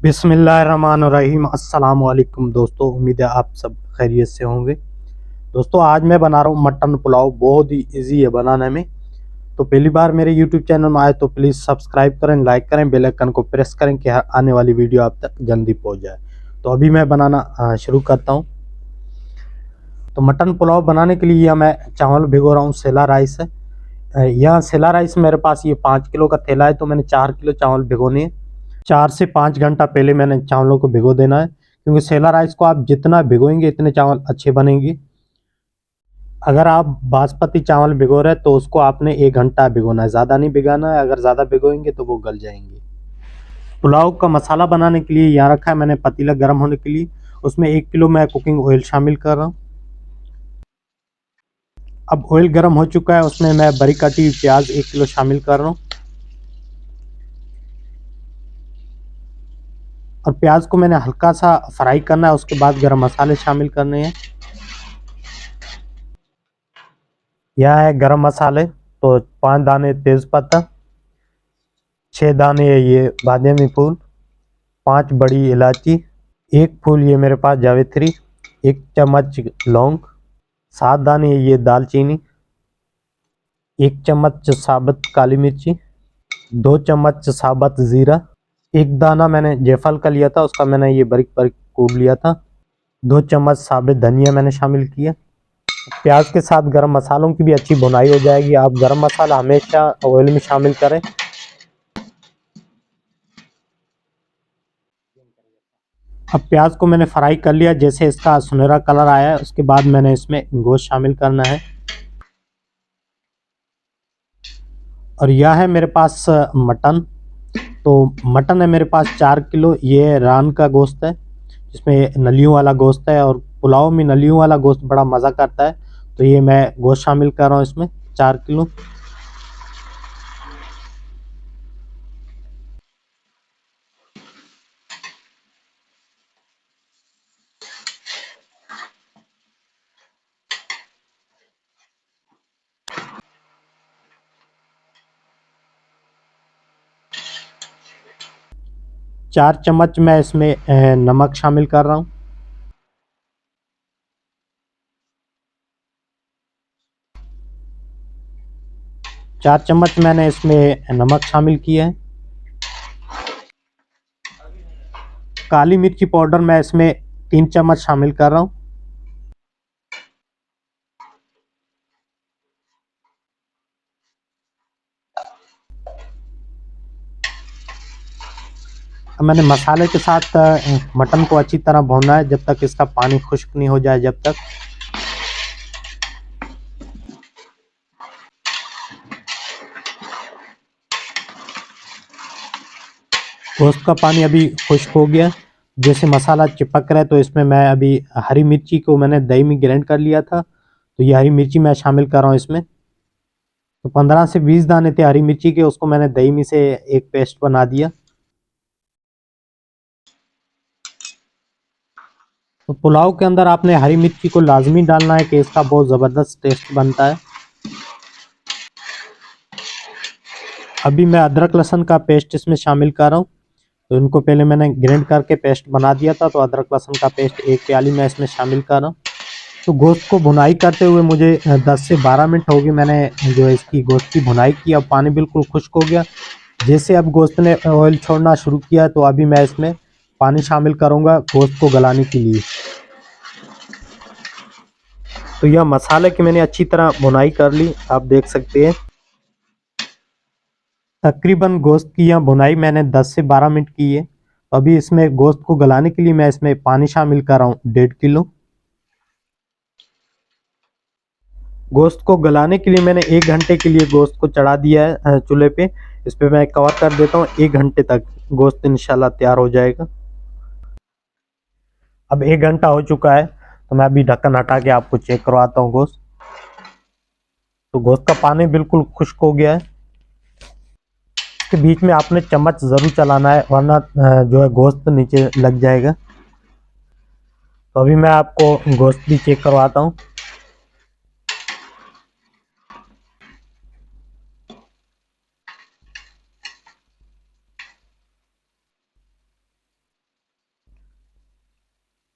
बिस्मिल्लाहिर्रहमानिर्रहीम। अस्सलाम वालेकुम दोस्तों, उम्मीद है आप सब खैरियत से होंगे। दोस्तों आज मैं बना रहा हूँ मटन पुलाव। बहुत ही इजी है बनाने में। तो पहली बार मेरे यूट्यूब चैनल में आए तो प्लीज़ सब्सक्राइब करें, लाइक करें, बेल आइकन को प्रेस करें कि हर आने वाली वीडियो आप तक जल्दी पहुँच जाए। तो अभी मैं बनाना शुरू करता हूँ। तो मटन पुलाव बनाने के लिए यह मैं चावल भिगो रहा हूँ। सेला राइस है। यह सेला राइस मेरे पास ये 5 किलो का थैला है, तो मैंने 4 किलो चावल भिगोने हैं। 4 से 5 घंटा पहले मैंने चावलों को भिगो देना है, क्योंकि सेला राइस को आप जितना भिगोएंगे इतने चावल अच्छे बनेंगे। अगर आप बासमती चावल भिगो रहे हैं तो उसको आपने 1 घंटा भिगोना है, ज़्यादा नहीं भिगाना है। अगर ज़्यादा भिगोएंगे तो वो गल जाएंगे। पुलाव का मसाला बनाने के लिए यहाँ रखा है मैंने पतीला गर्म होने के लिए। उसमें 1 किलो मैं कुकिंग ऑयल शामिल कर रहा हूँ। अब ऑयल गर्म हो चुका है, उसमें मैं बारीक कटी हुई प्याज 1 किलो शामिल कर रहा हूँ। और प्याज को मैंने हल्का सा फ्राई करना है, उसके बाद गरम मसाले शामिल करने हैं। यह है गरम मसाले। तो 5 दाने तेज़पत्ता, 6 दाने ये बादामी फूल, 5 बड़ी इलायची, 1 फूल ये मेरे पास जावित्री, 1 चम्मच लौंग, 7 दाने ये दालचीनी, 1 चम्मच साबुत काली मिर्ची, 2 चम्मच साबुत ज़ीरा, 1 दाना मैंने जायफल का लिया था, उसका मैंने ये बारीक बारीक कूट लिया था। 2 चम्मच साबुत धनिया मैंने शामिल किया। प्याज के साथ गरम मसालों की भी अच्छी भुनाई हो जाएगी। आप गरम मसाला हमेशा ऑयल में शामिल करें। अब प्याज को मैंने फ्राई कर लिया। जैसे इसका सुनहरा कलर आया है उसके बाद मैंने इसमें गोश्त शामिल करना है। और यह है मेरे पास मटन। तो मटन है मेरे पास 4 किलो। ये रान का गोश्त है, जिसमें नलियों वाला गोश्त है। और पुलाव में नलियों वाला गोश्त बड़ा मज़ा करता है। तो ये मैं गोश्त शामिल कर रहा हूँ इसमें 4 किलो। 4 चम्मच मैं इसमें नमक शामिल कर रहा हूँ। 4 चम्मच मैंने इसमें नमक शामिल किया है। काली मिर्ची पाउडर मैं इसमें 3 चम्मच शामिल कर रहा हूँ। अब मैंने मसाले के साथ मटन को अच्छी तरह भूनना है, जब तक इसका पानी खुश्क नहीं हो जाए। जब तक गोश्त का पानी अभी खुश्क हो गया। जैसे मसाला चिपक रहा है, तो इसमें मैं अभी हरी मिर्ची को मैंने दही में ग्राइंड कर लिया था, तो ये हरी मिर्ची मैं शामिल कर रहा हूँ इसमें। तो 15 से 20 दाने थे हरी मिर्ची के, उसको मैंने दही में से एक पेस्ट बना दिया। तो पुलाव के अंदर आपने हरी मिर्ची को लाजमी डालना है, कि इसका बहुत ज़बरदस्त टेस्ट बनता है। अभी मैं अदरक लहसुन का पेस्ट इसमें शामिल कर रहा हूँ। तो इनको पहले मैंने ग्राइंड करके पेस्ट बना दिया था। तो अदरक लहसुन का पेस्ट 1 प्याली मैं इसमें शामिल कर रहा हूँ। तो गोश्त को भुनाई करते हुए मुझे 10 से 12 मिनट हो गए। मैंने जो है इसकी गोश्त की भुनाई की। अब पानी बिल्कुल खुश्क हो गया। जैसे अब गोश्त ने ऑयल छोड़ना शुरू किया, तो अभी मैं इसमें पानी शामिल करूँगा गोश्त को गलाने के लिए। तो यह मसाले की मैंने अच्छी तरह भुनाई कर ली, आप देख सकते हैं। तकरीबन गोश्त की यह भुनाई मैंने 10 से 12 मिनट की है। अभी इसमें गोश्त को गलाने के लिए मैं इसमें पानी शामिल कर रहा हूँ 1.5 किलो। गोश्त को गलाने के लिए मैंने 1 घंटे के लिए गोश्त को चढ़ा दिया है चूल्हे पे। इस पे मैं कवर कर देता हूँ। 1 घंटे तक गोश्त इंशाल्लाह तैयार हो जाएगा। अब 1 घंटा हो चुका है, तो मैं अभी ढक्कन हटा के आपको चेक करवाता हूँ गोश्त। तो गोश्त का पानी बिल्कुल खुश्क हो गया है। इसके बीच में आपने चम्मच ज़रूर चलाना है, वरना जो है गोश्त नीचे लग जाएगा। तो अभी मैं आपको गोश्त भी चेक करवाता हूँ।